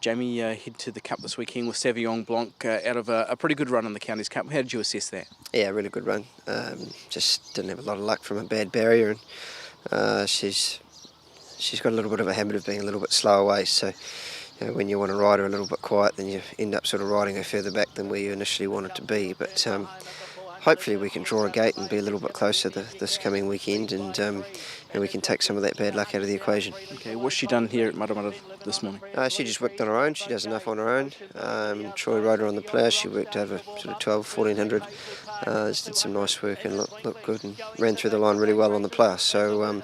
Jamie, head to the Cup this weekend with Sauvignon Blanc out of a pretty good run in the Counties Cup. How did you assess that? Yeah, really good run. Just didn't have a lot of luck from a bad barrier, and she's got a little bit of a habit of being a little bit slow away. So when you want to ride her a little bit quiet, then you end up sort of riding her further back than where you initially wanted to be. But hopefully we can draw a gate and be a little bit closer this coming weekend, and we can take some of that bad luck out of the equation. Okay, what's she done here at Matamata this morning? She just worked on her own. She does enough on her own. Troy rode her on the plough. She worked over sort of 1400. Just did some nice work and looked good and ran through the line really well on the plough. So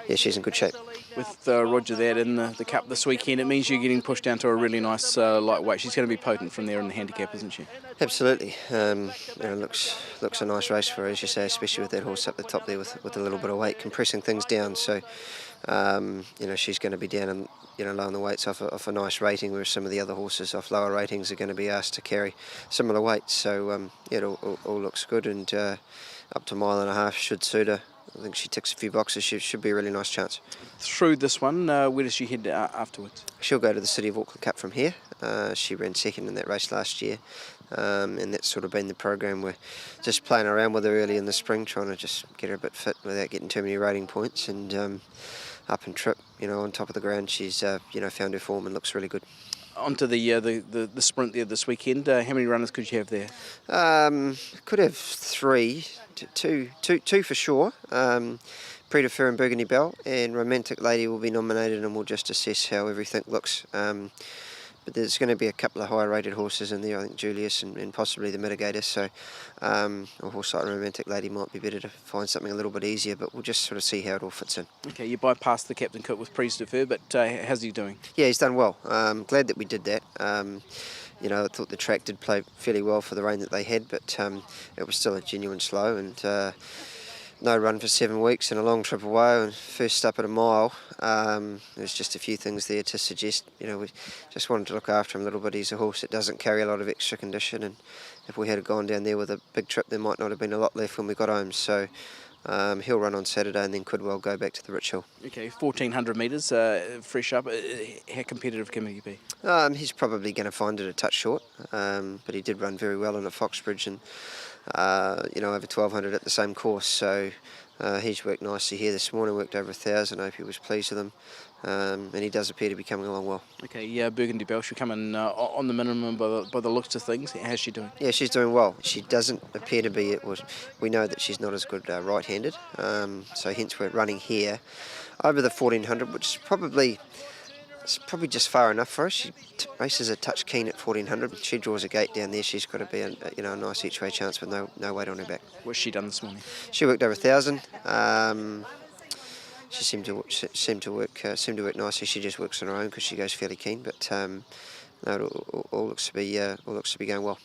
yeah, she's in good shape. With Roger there in the Cup this weekend, it means you're getting pushed down to a really nice lightweight. She's going to be potent from there in the handicap, isn't she? Absolutely. Looks a nice race for her, as you say, especially with that horse up the top there with a little bit of weight, compressing things down. So she's going to be down and low on the weights off a nice rating, whereas some of the other horses off lower ratings are going to be asked to carry similar weights. So it all looks good, and up to 1.5 miles should suit her. I think she ticks a few boxes. She should be a really nice chance. Through this one, where does she head afterwards? She'll go to the City of Auckland Cup from here. She ran second in that race last year, and that's sort of been the program. We're just playing around with her early in the spring, trying to just get her a bit fit without getting too many rating points, and up and trip, on top of the ground, she's found her form and looks really good. Onto the sprint there this weekend. How many runners could you have there? Could have three, two for sure. Predator and Burgundy Bell, and Romantic Lady will be nominated, and we'll just assess how everything looks. But there's going to be a couple of higher rated horses in there, I think Julius and possibly the Mitigator, so a horse like Romantic Lady might be better to find something a little bit easier, but we'll just sort of see how it all fits in. Okay, you bypassed the Captain Cook with Predator, but how's he doing? Yeah, he's done well. Glad that we did that. I thought the track did play fairly well for the rain that they had, but it was still a genuine slow, and no run for 7 weeks and a long trip away, and first up at a mile. There's just a few things there to suggest, we just wanted to look after him a little bit. He's a horse that doesn't carry a lot of extra condition, and if we had gone down there with a big trip, there might not have been a lot left when we got home. So he'll run on Saturday and then could well go back to the Rich Hill. Okay, 1400 metres, fresh up. How competitive can he be? He's probably going to find it a touch short, but he did run very well in a Foxbridge, and over 1200 at the same course. So he's worked nicely here this morning, worked over 1,000. I hope he was pleased with him, and he does appear to be coming along well. Okay, Burgundy Bell, she'll come in on the minimum by the looks of things. How's she doing? Yeah, she's doing well. She doesn't appear to be, we know that she's not as good right-handed, so hence we're running here over the 1400, which is probably just far enough for us. She races a touch keen at 1400. She draws a gate down there. She's got to be a nice each way chance with no weight on her back. What's she done this morning? She worked over 1,000. She seemed to work nicely. She just works on her own because she goes fairly keen. But it all looks to be going well.